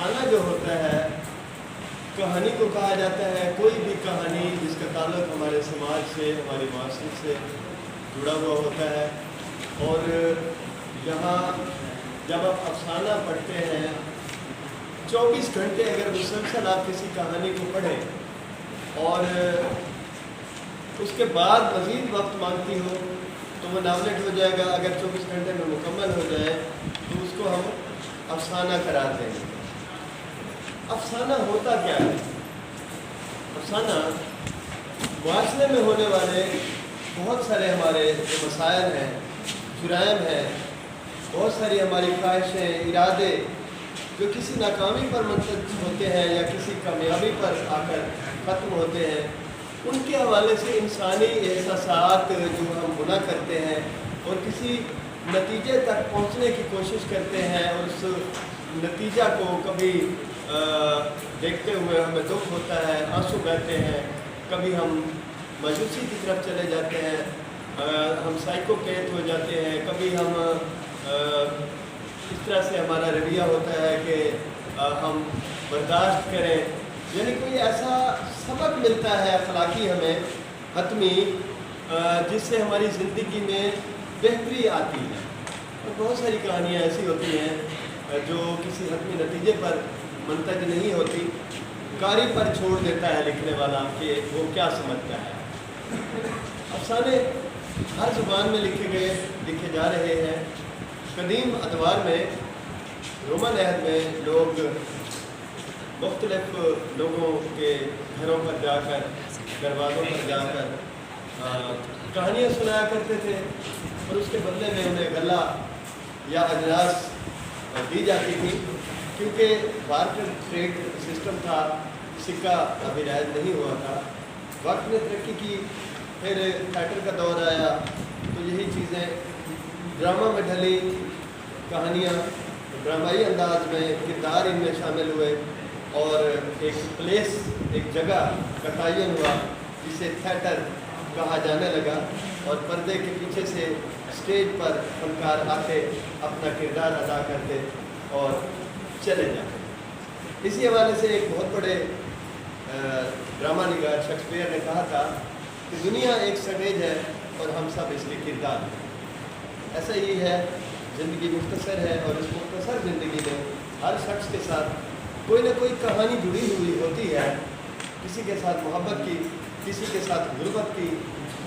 अफसाना जो होता है, कहानी को कहा जाता है कोई भी कहानी जिसका ताल्लुक़ हमारे समाज से, हमारी माशरे से जुड़ा हुआ होता है। और यहाँ जब आप अफसाना पढ़ते हैं, 24 घंटे अगर मुसलसल आप किसी कहानी को पढ़ें और उसके बाद मज़ीद वक्त मांगती हो तो वो नावलेट हो जाएगा। अगर 24 घंटे में मुकम्मल हो जाए तो उसको हम अफसाना करार देंगे। अफसाना होता क्या है? अफसाना मुआशरे में होने वाले बहुत सारे हमारे जो मसाइल हैं, जुराइम हैं, बहुत सारी हमारी ख्वाहिशें, इरादे जो किसी नाकामी पर मुंतज होते हैं या किसी कामयाबी पर आकर ख़त्म होते हैं, उनके हवाले से इंसानी एहसासात जो हम गुनाह करते हैं और किसी नतीजे तक पहुंचने की कोशिश करते हैं और उस नतीजा को कभी देखते हुए हमें दुख होता है, आंसू बहते हैं, कभी हम मायूसी की तरफ चले जाते हैं, हम साइकोपैथ हो जाते हैं, कभी हम इस तरह से हमारा रवैया होता है कि हम बर्दाश्त करें। यानी कोई ऐसा सबक मिलता है अखलाकी हमें हतमी, जिससे हमारी ज़िंदगी में बेहतरी आती है। और बहुत सारी कहानियाँ ऐसी होती हैं जो किसी हतमी नतीजे पर मुंतज नहीं होती, कारी पर छोड़ देता है लिखने वाला कि वो क्या समझता है। अफसाने हर ज़ुबान में लिखे जा रहे हैं। कदीम अदवार में, रोमन अहद में लोग मुख्तलिफ लोगों के घरों पर जाकर, दरवाज़ों पर जाकर कहानियाँ सुनाया करते थे और उसके बदले में उन्हें गला या अजनास दी जाती थी। क्योंकि बार्टर ट्रेड सिस्टम था, सिक्का अभी राइज नहीं हुआ था। वक्त ने तरक्की की, फिर थिएटर का दौर आया तो यही चीज़ें ड्रामा में ढली, कहानियाँ ड्रामाई अंदाज में, किरदार इनमें शामिल हुए और एक प्लेस, एक जगह का तयन हुआ जिसे थिएटर कहा जाने लगा। और पर्दे के पीछे से स्टेज पर फनकार आते, अपना किरदार अदा करते और चले जाते। इसी हवाले से एक बहुत बड़े ड्रामा निगार शेक्सपियर ने कहा था कि दुनिया एक स्टेज है और हम सब इसके किरदार हैं। ऐसा ही है, ज़िंदगी मुख्तसर है और इस मुख्तसर ज़िंदगी में हर शख्स के साथ कोई ना कोई कहानी जुड़ी हुई होती है। किसी के साथ मोहब्बत की, किसी के साथ गुर्बत की,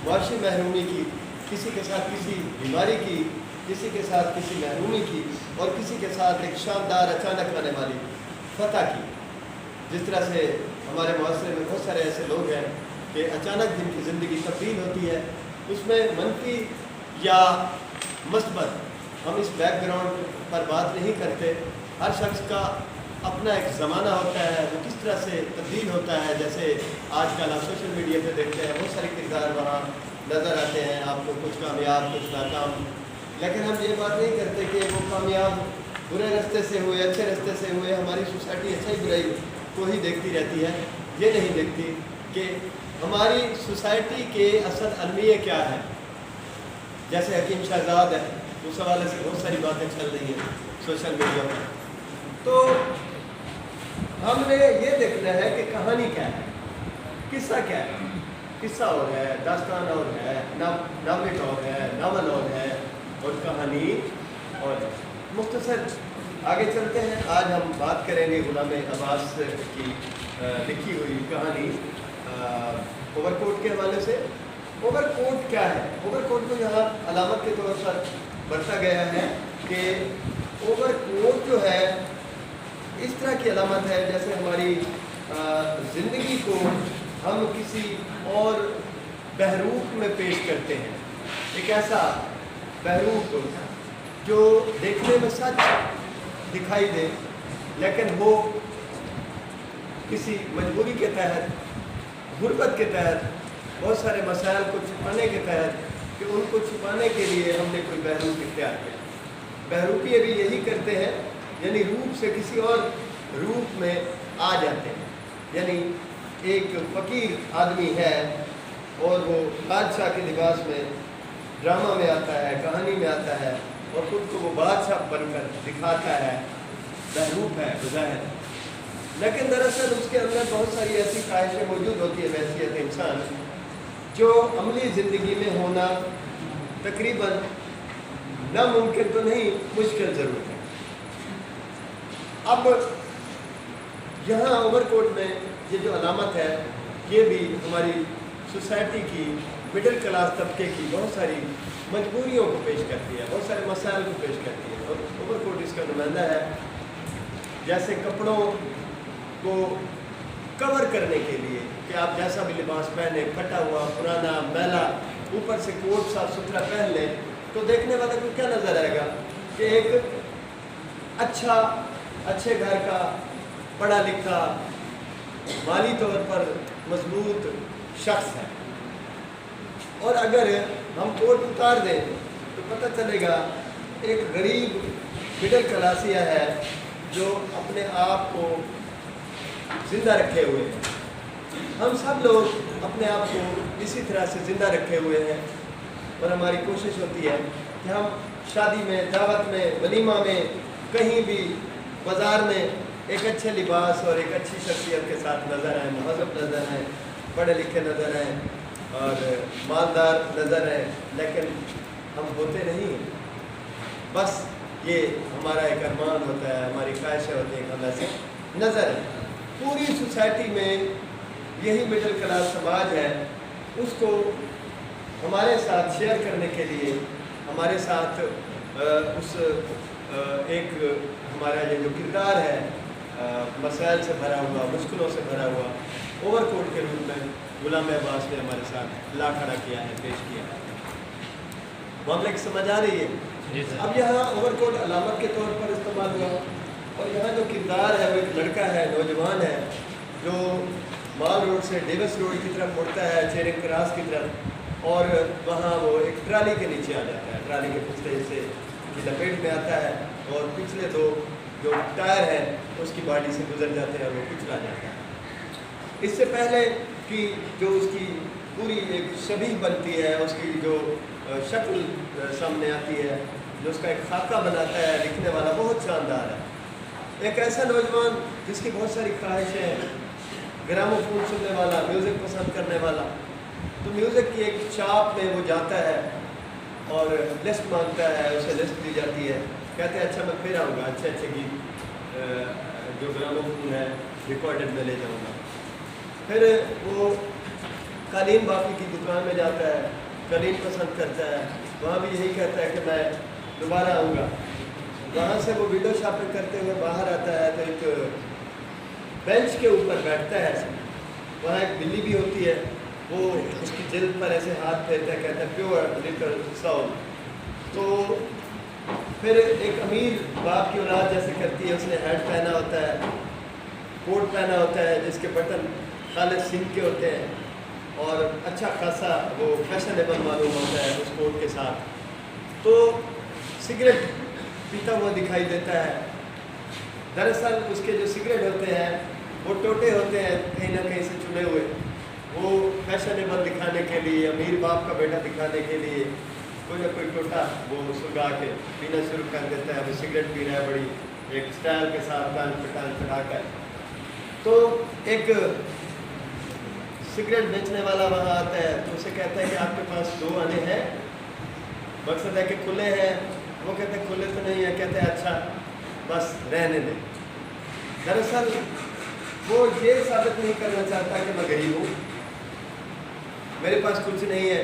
मुआशी महरूमी की, किसी के साथ किसी बीमारी की, किसी के साथ किसी महरूमी की और किसी के साथ एक शानदार अचानक आने वाली फतह की। जिस तरह से हमारे माशरे में बहुत सारे ऐसे लोग हैं कि अचानक जिनकी ज़िंदगी तब्दील होती है, उसमें मनफी या मस्बत, हम इस बैकग्राउंड पर बात नहीं करते। हर शख्स का अपना एक ज़माना होता है, वो किस तरह से तब्दील होता है। जैसे आजकल आप सोशल मीडिया पे देखते हैं, बहुत सारे किरदार वहाँ नज़र आते हैं आपको, कुछ कामयाब, कुछ नाकाम। लेकिन हम ये बात नहीं करते कि वो कामयाब बुरे रास्ते से हुए, अच्छे रास्ते से हुए। हमारी सोसाइटी अच्छाई बुराई को ही देखती रहती है, ये नहीं देखती कि हमारी सोसाइटी के असल अलमिया क्या है। जैसे हकीम शहजाद है, उस हवाले से बहुत सारी बातें चल रही हैं सोशल मीडिया पर। तो हमने ये देखना है कि कहानी क्या है, किस्सा क्या है। किस्सा और है, दास्तान और है, नावलेट और है, नावल और है और कहानी और है। मुख्तसर आगे चलते हैं। आज हम बात करेंगे गुलाम अब्बास की लिखी हुई कहानी ओवरकोट के हवाले से। ओवरकोट क्या है? ओवरकोट को यहाँ अलामत के तौर पर बरता गया है कि ओवरकोट जो है इस तरह की अलामत है जैसे हमारी ज़िंदगी को हम किसी और बहरूप में पेश करते हैं। एक ऐसा बहरूप जो देखने में सच दिखाई दे, लेकिन वो किसी मजबूरी के तहत, गुर्बत के तहत, बहुत सारे मसाइल को छुपाने के तहत, कि उनको छुपाने के लिए हमने कोई बहरूप इख्तियार किया। बहरूपी भी यही करते हैं, यानी रूप से किसी और रूप में आ जाते हैं। यानी एक फ़कीर आदमी है और वो बादशाह के लिबास में ड्रामा में आता है, कहानी में आता है और खुद को वो बादशाह बनकर दिखाता है। बहरूप है बज़ाहिर, لیکن دراصل اس کے اندر بہت ساری ایسی خواہشیں موجود ہوتی ہیں بحیثیت انسان جو عملی زندگی میں ہونا تقریباً ناممکن تو نہیں، مشکل ضرور ہے۔ اب یہاں اوور کوٹ میں یہ جو علامت ہے یہ بھی ہماری سوسائٹی کی مڈل کلاس طبقے کی بہت ساری مجبوریوں کو پیش کرتی ہے، بہت سارے مسائل کو پیش کرتی ہے، اور اوور کوٹ اس کا نمائندہ ہے۔ جیسے کپڑوں کو کور کرنے کے لیے کہ آپ جیسا بھی لباس پہنے، پھٹا ہوا، پرانا، میلا، اوپر سے کوٹ صاف ستھرا پہن لیں تو دیکھنے والے کو کیا نظر آئے گا کہ ایک اچھے گھر کا پڑھا لکھا مالی طور پر مضبوط شخص ہے۔ اور اگر ہم کوٹ اتار دیں تو پتہ چلے گا ایک غریب مڈل کلاسیہ ہے جو اپنے آپ کو زندہ رکھے ہوئے ہیں۔ ہم سب لوگ اپنے آپ کو اسی طرح سے زندہ رکھے ہوئے ہیں، اور ہماری کوشش ہوتی ہے کہ ہم شادی میں، دعوت میں، ولیمہ میں، کہیں بھی بازار میں ایک اچھے لباس اور ایک اچھی شخصیت کے ساتھ نظر آئیں، مہذب نظر آئیں، پڑھے لکھے نظر آئیں اور مالدار نظر آئیں، لیکن ہم ہوتے نہیں ہیں۔ بس یہ ہمارا ایک ارمان ہوتا ہے، ہماری خواہشیں ہوتی ہیں کہ ہم ایسے نظر آئیں۔ پوری سوسائٹی میں یہی مڈل کلاس سماج ہے، اس کو ہمارے ساتھ شیئر کرنے کے لیے، ہمارے ساتھ ایک ہمارا یہ جو کردار ہے مسائل سے بھرا ہوا، مشکلوں سے بھرا ہوا، اوور کوٹ کے روپ میں غلام عباس نے ہمارے ساتھ لا کھڑا کیا ہے، پیش کیا ہے۔ معاملے کی سمجھ آ رہی ہے؟ اب یہاں اوور کوٹ علامت کے طور پر استعمال ہوا، اور یہاں جو کردار ہے وہ ایک لڑکا ہے، نوجوان ہے، جو مال روڈ سے ڈیوس روڈ کی طرف مڑتا ہے، چیرنگ کراس کی طرف، اور وہاں وہ ایک ٹرالی کے نیچے آ جاتا ہے، ٹرالی کے پچھلے حصے کی لپیٹ میں آتا ہے، اور پچھلے دو جو ٹائر ہیں اس کی باڈی سے گزر جاتے ہیں اور وہ کچلا جاتا ہے۔ اس سے پہلے کہ جو اس کی پوری ایک شبیہ بنتی ہے، اس کی جو شکل سامنے آتی ہے، جو اس کا ایک خاکہ بناتا ہے لکھنے والا، بہت شاندار ہے۔ ایک ایسا نوجوان جس کی بہت ساری خواہشیں ہیں، گرامو فون سننے والا، میوزک پسند کرنے والا، تو میوزک کی ایک شاپ میں وہ جاتا ہے اور لسٹ مانگتا ہے، اسے لسٹ دی جاتی ہے، کہتے ہیں اچھا میں پھر آؤں گا، اچھے گیت جو گرامو فون ہے ریکارڈڈ میں لے جاؤں گا۔ پھر وہ قالین بافی کی دکان میں جاتا ہے، قالین پسند کرتا ہے، وہاں بھی یہی کہتا ہے کہ میں دوبارہ آؤں گا۔ وہاں سے وہ ونڈو شاپنگ کرتے ہوئے باہر آتا ہے تو ایک بینچ کے اوپر بیٹھتا ہے، وہاں ایک بلی بھی ہوتی ہے، وہ اس کی جلد پر ایسے ہاتھ پھیرتا ہے، کہتا ہے پیور لٹل ساؤل۔ تو پھر ایک امیر باپ کی اولاد جیسے کرتی ہے، اس نے ہیٹ پہنا ہوتا ہے، کوٹ پہنا ہوتا ہے جس کے بٹن خالص سنگھ کے ہوتے ہیں، اور اچھا خاصا وہ فیشنیبل معلوم ہوتا ہے اس کوٹ کے ساتھ۔ تو سگریٹ پیتا ہوا دکھائی دیتا ہے۔ دراصل اس کے جو سگریٹ ہوتے ہیں وہ ٹوٹے ہوتے ہیں، کہیں نہ کہیں سے چنے ہوئے، وہ فیشنیبل دکھانے کے لیے، امیر باپ کا بیٹا دکھانے کے لیے کوئی نہ کوئی ٹوٹا وہ سلگا کے پینا شروع کر دیتا ہے۔ وہ سگریٹ پی رہا ہے بڑی ایک سٹائل کے ساتھ، کان چڑھا کر۔ تو ایک سگریٹ بیچنے والا وہاں آتا ہے تو اسے کہتا ہے کہ آپ کے پاس 2 آنے ہیں، مقصد ہے کہ کھلے ہیں؟ وہ کہتے ہیں کھلے تو نہیں ہیں، کہتے ہیں اچھا بس رہنے دیں۔ دراصل وہ یہ ثابت نہیں کرنا چاہتا کہ میں غریب ہوں، میرے پاس کچھ نہیں ہے،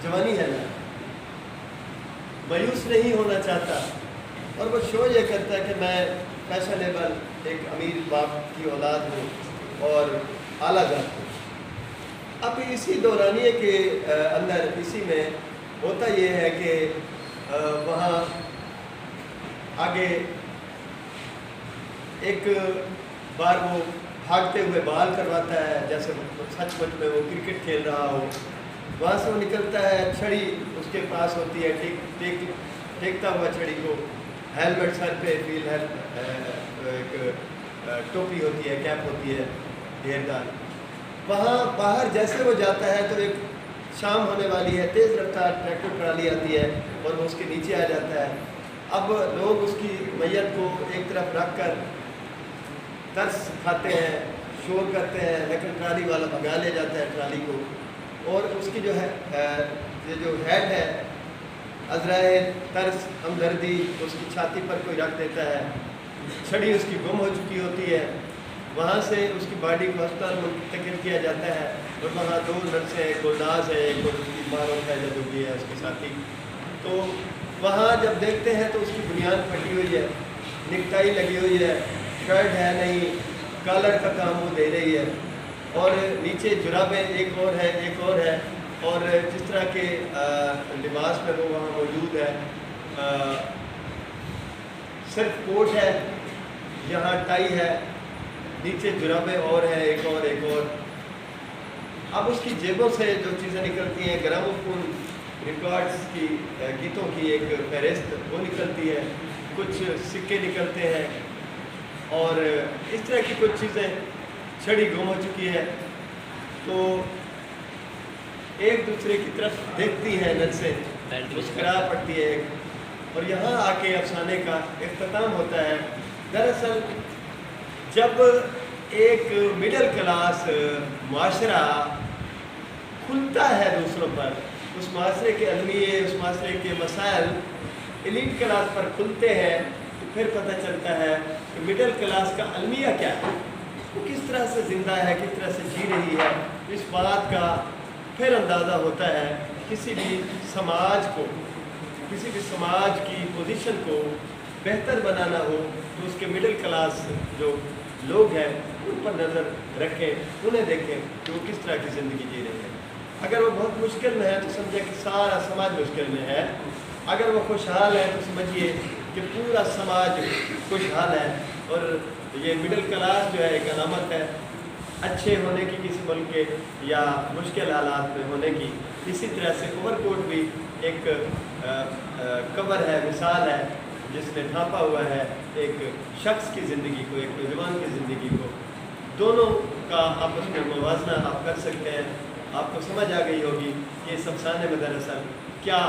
جوانی ہے نا، مایوس نہیں ہونا چاہتا، اور وہ شو یہ کرتا ہے کہ میں فیشنیبل ایک امیر باپ کی اولاد ہوں اور اعلیٰ ذات ہوں۔ اب اسی دورانیے کے اندر اسی میں ہوتا یہ ہے کہ وہاں آگے ایک بار وہ بھاگتے ہوئے بال کرواتا ہے، جیسے سچ مچ میں وہ کرکٹ کھیل رہا ہو، وہاں سے وہ نکلتا ہے، چھڑی اس کے پاس ہوتی ہے، ٹیکتا ہوا چھڑی کو، ہیلمٹ سر پہ، فیل ایک ٹوپی ہوتی ہے، کیپ ہوتی ہے ڈھیردار۔ وہاں باہر جیسے وہ جاتا ہے تو ایک شام ہونے والی ہے، تیز رفتار ٹریکٹر ٹرالی آتی ہے اور وہ اس کے نیچے آ جاتا ہے۔ اب لوگ اس کی میت کو ایک طرف رکھ کر तरस खाते हैं, शोर करते हैं, लेकिन ट्राली वाला भगा ले जाता है ट्राली को, और उसकी जो है ये जो हेड है अज़राए तरस हमदर्दी उसकी छाती पर कोई रख देता है। छड़ी उसकी गुम हो चुकी होती है, वहाँ से उसकी बॉडी को अस्पताल मुंतकिल किया जाता है, और वहाँ 2 नर्सें हैं, गुलदाज है, एक और उसकी बारों है जो भी है उसके साथी। तो वहाँ जब देखते हैं तो उसकी बुनियाद फटी हुई है, निकटाई लगी हुई है, शर्ट है नहीं, कॉलर का काम वो दे रही है, और नीचे जुराबें एक और है, एक और है, और जिस तरह के लिबास में वो वहाँ मौजूद है, सिर्फ कोट है, यहाँ टाई है, नीचे जुराबें और है, एक और, एक और। अब उसकी जेबों से जो चीज़ें निकलती हैं, ग्रामोफोन रिकॉर्ड्स की, गीतों की एक फहरिस्त वो निकलती है, कुछ सिक्के निकलते हैं, और इस तरह की कुछ चीज़ें। छड़ी गुम हो चुकी है, तो एक दूसरे की तरफ देखती हैं नर्सें, मुस्करा पड़ती है, और यहाँ आके अफसाने का इख्तिताम होता है। दरअसल जब एक मिडिल क्लास माशरा खुलता है दूसरों पर, उस माशरे के अलमिये, उस माशरे के मसाइल एलीट क्लास पर खुलते हैं, तो फिर पता चलता है कि मिडिल क्लास का अलमिया क्या है, वो किस तरह से ज़िंदा है, किस तरह से जी रही है। इस बात का फिर अंदाज़ा होता है किसी भी समाज को, किसी भी समाज की पोजीशन को बेहतर बनाना हो तो उसके मिडिल क्लास जो लोग हैं उन पर नज़र रखें, उन्हें देखें कि वो किस तरह की ज़िंदगी जी रहे हैं। अगर वो बहुत मुश्किल में है तो समझे कि सारा समाज मुश्किल में है, अगर वो खुशहाल है तो समझिए कि पूरा समाज खुशहाल है। और ये मिडिल क्लास जो है एक अलामत है अच्छे होने की किसी मुल्क के या मुश्किल हालात में होने की। इसी तरह से ओवरकोट भी एक कवर है, मिसाल है, जिसने ढांपा हुआ है एक शख्स की ज़िंदगी को, एक नौजवान की ज़िंदगी को। दोनों का आपस में मुवाजना आप कर सकते हैं। आपको समझ आ गई होगी कि इस अफसाने में दरअसल क्या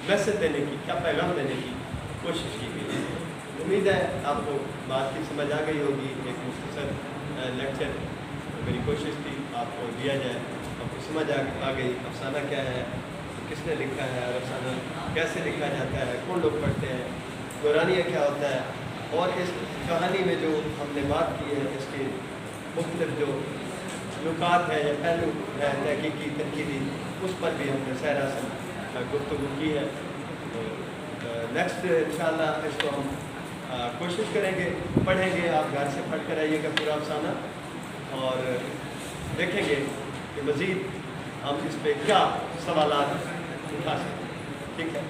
मैसेज देने की, क्या पैगाम देने की कोशिश की गई है। उम्मीद है आपको बात की समझ आ गई होगी। एक मुख्तसर लेक्चर मेरी कोशिश थी आपको दिया जाए, आपको समझ आ गई अफसाना क्या है, किसने लिखा है, और अफसाना कैसे लिखा जाता है, कौन लोग पढ़ते हैं, गुरानिया क्या होता है, और इस कहानी में जो हमने बात की है इसके मुख्तलिफ जो नुकात है या पहलू है तहकीकी तनकीदी, उस पर भी हमने सहरा गुफ्तगू की है। तो नेक्स्ट इंशाअल्लाह इसको हम कोशिश करेंगे, पढ़ेंगे, आप घर से पढ़ कर आइएगा पूरा अफसाना, और देखेंगे कि मज़ीद हम इस पर क्या सवालात उठा सकते हैं। ठीक है।